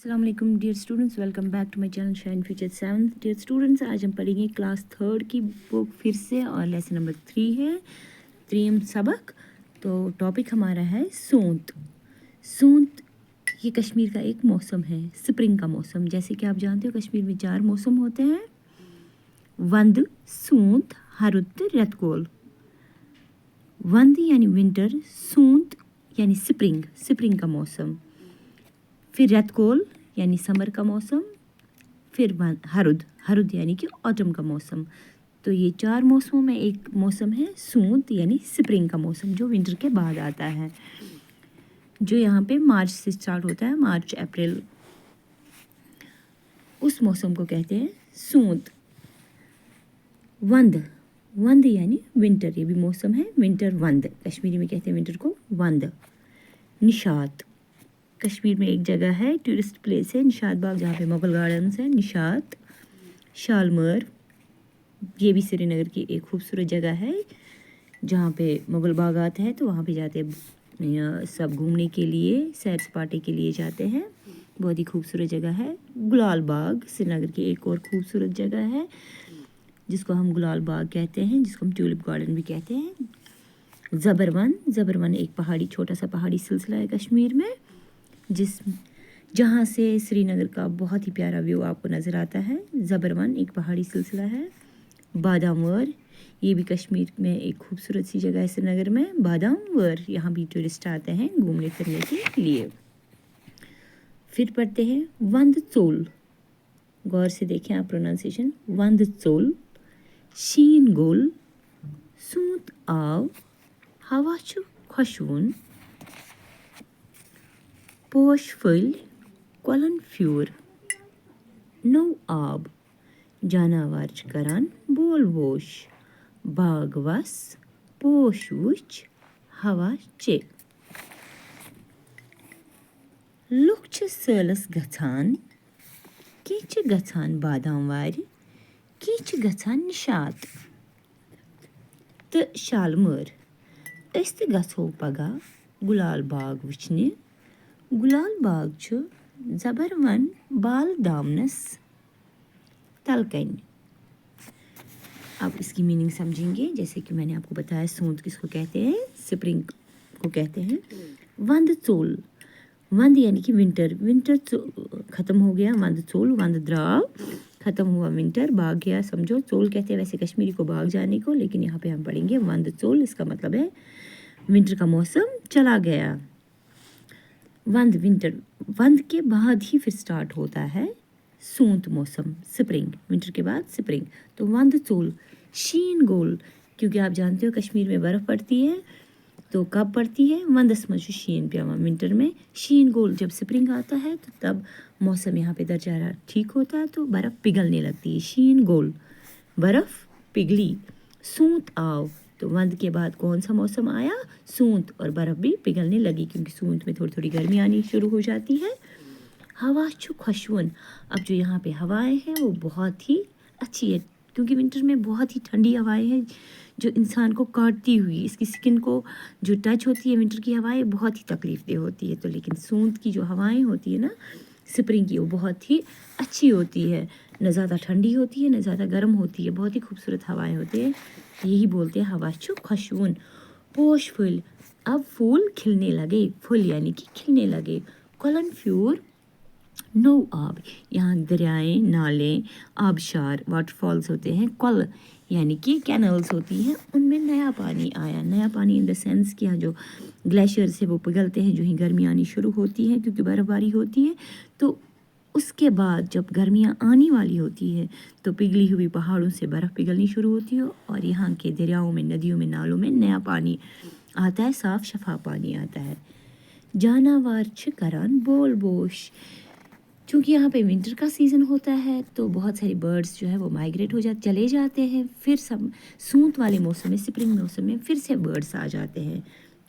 अस्सलाम वालेकुम dear students, welcome back to my channel Shine Future 7th। Dear students, आज हम पढ़ेंगे क्लास 3rd की बुक फिर से और लेसन नंबर 3 है त्रीम सबक। तो टॉपिक हमारा है सूंत। सूंत ये कश्मीर का एक मौसम है, स्प्रिंग का मौसम। जैसे कि आप जानते हो कश्मीर में 4 मौसम होते हैं, वंद, सूंत, हरुत, रतकोल। वंद यानी विंटर, सूंत यानी स्प्रिंग, स्प्रिंग का मौसम, फिर रतकोल यानी समर का मौसम, फिर हरुद, हरुद यानी कि ऑटम का मौसम। तो ये 4 मौसमों में एक मौसम है सूंत यानी स्प्रिंग का मौसम, जो विंटर के बाद आता है, जो यहाँ पे मार्च से स्टार्ट होता है, मार्च अप्रैल, उस मौसम को कहते हैं सूंत। वंद, वंद यानी विंटर, ये भी मौसम है विंटर। वंद कश्मीरी में कहते हैं विंटर को वंद। निशात, कश्मीर में एक जगह है, टूरिस्ट प्लेस है निशात बाग, जहाँ पे मुगल गार्डन्स है। निशात, शालमर, ये भी श्रीनगर की एक खूबसूरत जगह है जहाँ पे मुगल बागात है, तो वहाँ पे जाते हैं सब घूमने के लिए, सैर सपाटे के लिए जाते हैं। बहुत ही खूबसूरत जगह है। गुलाल बाग श्रीनगर की एक और खूबसूरत जगह है जिसको हम गुलाल बाग कहते हैं, जिसको हम ट्यूलिप गार्डन भी कहते हैं। ज़बरवन, ज़बरवन एक पहाड़ी, छोटा सा पहाड़ी सिलसिला है कश्मीर में, जहाँ से श्रीनगर का बहुत ही प्यारा व्यू आपको नज़र आता है। ज़बरवन एक पहाड़ी सिलसिला है। बादामवर, ये भी कश्मीर में एक खूबसूरत सी जगह है श्रीनगर में, बादामवर। यहाँ भी टूरिस्ट आते हैं घूमने फिरने के लिए। फिर पढ़ते हैं वंद चोल, गौर से देखें आप प्रोनाउंसिएशन, वंद चोल। शीन गोल, सूत आव, हवा छु खुशवुन, पोश फुल, कोलन फ्यूर, नो आब, जानवर करान बोल वोश, बाग वस, पोश वुच, हवा चे। लुक छ सैलस गछान, की छ गछान बादाम वार, की छ गछान निशात त शालमर। अस्त गछो पगा गुलाल बाग वुचने। गुलाल बाग छु ज़बरवन बाल दामनस तलकन। आप इसकी मीनिंग समझेंगे। जैसे कि मैंने आपको बताया, सूंत किसको कहते हैं, स्प्रिंग को कहते हैं। वंद चोल, वंद यानी कि विंटर, विंटर ख़त्म हो गया, वंद चोल, वंद द्राव, ख़त्म हुआ विंटर, बाग गया समझो। चोल कहते हैं वैसे कश्मीरी को बाग जाने को, लेकिन यहाँ पे हम पढ़ेंगे वंद चोल, इसका मतलब है विंटर का मौसम चला गया। वंद विंटर, वंद के बाद ही फिर स्टार्ट होता है सूंत मौसम, स्प्रिंग, विंटर के बाद स्प्रिंग। तो वंद चोल। शीन गोल, क्योंकि आप जानते हो कश्मीर में बर्फ़ पड़ती है, तो कब पड़ती है, वंदस में शीन प्यावा, विंटर में। शीन गोल, जब स्प्रिंग आता है तो तब मौसम यहाँ पे दर्जा ठीक होता है, तो बर्फ़ पिघलने लगती है। शीन गोल, बर्फ़ पिघली। सूंत आव, तो वंद के बाद कौन सा मौसम आया, सूंत, और बर्फ़ भी पिघलने लगी क्योंकि सूंत में थोड़ी थोड़ी गर्मी आनी शुरू हो जाती है। हवा छु खुशवुन, अब जो यहाँ पे हवाएं हैं वो बहुत ही अच्छी है, क्योंकि विंटर में बहुत ही ठंडी हवाएं हैं जो इंसान को काटती हुई, इसकी स्किन को जो टच होती है, विंटर की हवाएं बहुत ही तकलीफ़देह होती है। तो लेकिन सूंत की जो हवाएं होती है ना, स्प्रिंग की, वो बहुत ही अच्छी होती है, न ज़्यादा ठंडी होती है न ज़्यादा गर्म होती है, बहुत ही खूबसूरत हवाएं होती है। यही बोलते हैं हवा छु खुशवुन। पोश फुल, अब फूल खिलने लगे, फुल यानी कि खिलने लगे। कोलन फ्यूर, नो आब, यहाँ दरियाएँ, नाले, आबशार, वाटरफॉल्स होते हैं। कल यानी कि कैनल्स होती हैं, उनमें नया पानी आया। नया पानी इन द सेंस कि यहाँ जो ग्लेशियर से वो पिघलते हैं, जो ही गर्मी आनी शुरू होती है क्योंकि बर्फ़बारी होती है, तो उसके बाद जब गर्मियाँ आने वाली होती है तो पिघली हुई पहाड़ों से बर्फ़ पिघलनी शुरू होती है और यहाँ के दरियाओं में, नदियों में, नालों में नया पानी आता है, साफ़ शफाफ पानी आता है। जानवर छ करान बोल बोश, चूँकि यहाँ पे विंटर का सीज़न होता है तो बहुत सारी बर्ड्स जो है वो माइग्रेट हो जाते, चले जाते हैं। फिर सब सूंत वाले मौसम में, स्प्रिंग मौसम में फिर से बर्ड्स आ जाते हैं।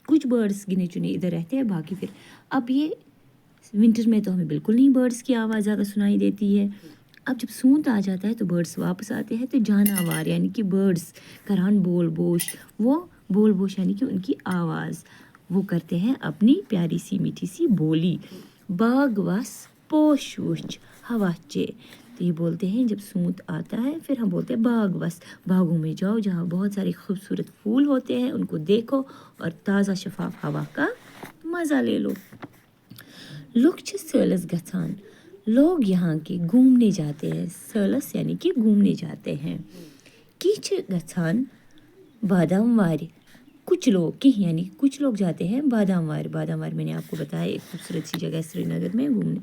कुछ बर्ड्स गिने चुने इधर रहते हैं, बाकी फिर अब ये विंटर में तो हमें बिल्कुल नहीं बर्ड्स की आवाज़ ज़्यादा सुनाई देती है। अब जब सूंत आ जाता है तो बर्ड्स वापस आते हैं, तो जानवर यानी कि बर्ड्स करान बोल बोश, वो बोल बोश यानी कि उनकी आवाज़, वो करते हैं अपनी प्यारी सी मीठी सी बोली। बाग वस, पोश वुच हवा चे। तो ये बोलते हैं जब सूत आता है फिर हम बोलते हैं बाग वस। बागों में जाओ जहाँ बहुत सारे खूबसूरत फूल होते हैं, उनको देखो और ताज़ा शफाफ हवा का मज़ा ले लो। लोग छ सैलस गथान, लोग यहाँ के घूमने जाते हैं। सैलस यानी कि घूमने जाते हैं। की छ गथान बादाम वारी, कुछ लोग की यानी कुछ लोग जाते हैं बादाम वार। बादाम वार मैंने आपको बताया एक खूबसूरत सी जगह श्रीनगर में घूमने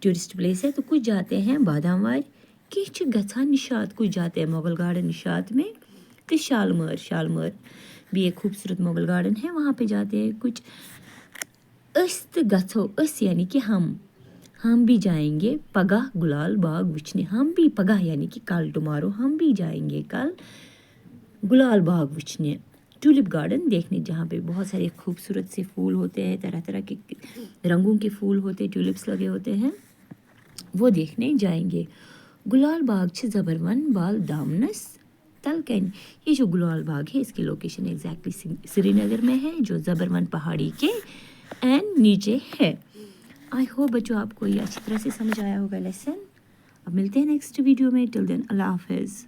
टूरिस्ट प्लेस है। तो कुछ जाते हैं बादाम वार। कि गथान निशात, कुछ जाते हैं मुगल गार्डन निशात में। तो शालमर, शालमर भी एक खूबसूरत मुगल गार्डन है, वहाँ पे जाते हैं कुछ। अस्त गथो, अस यानी कि हम भी जाएंगे पगह गुलाल बाग वुचने। हम भी पगह यानी कि कल टुमारो हम भी जाएंगे कल गुलाल बाग वुचने, ट्यूलिप गार्डन देखने, जहाँ पे बहुत सारे खूबसूरत से फूल होते हैं, तरह तरह के रंगों के फूल होते हैं, ट्यूलिप्स लगे होते हैं, वो देखने जाएंगे। गुलाल बाग छ ज़बरवन बाल दामनस तलकन। ये जो गुलाल बाग है इसकी लोकेशन एग्जैक्टली श्रीनगर में है, जो ज़बरवन पहाड़ी के एंड नीचे है। आई होप बच्चों आपको ये अच्छी तरह से समझ आया होगा लेसन। अब मिलते हैं नेक्स्ट वीडियो में। टिल देन अल्लाह हाफिज़।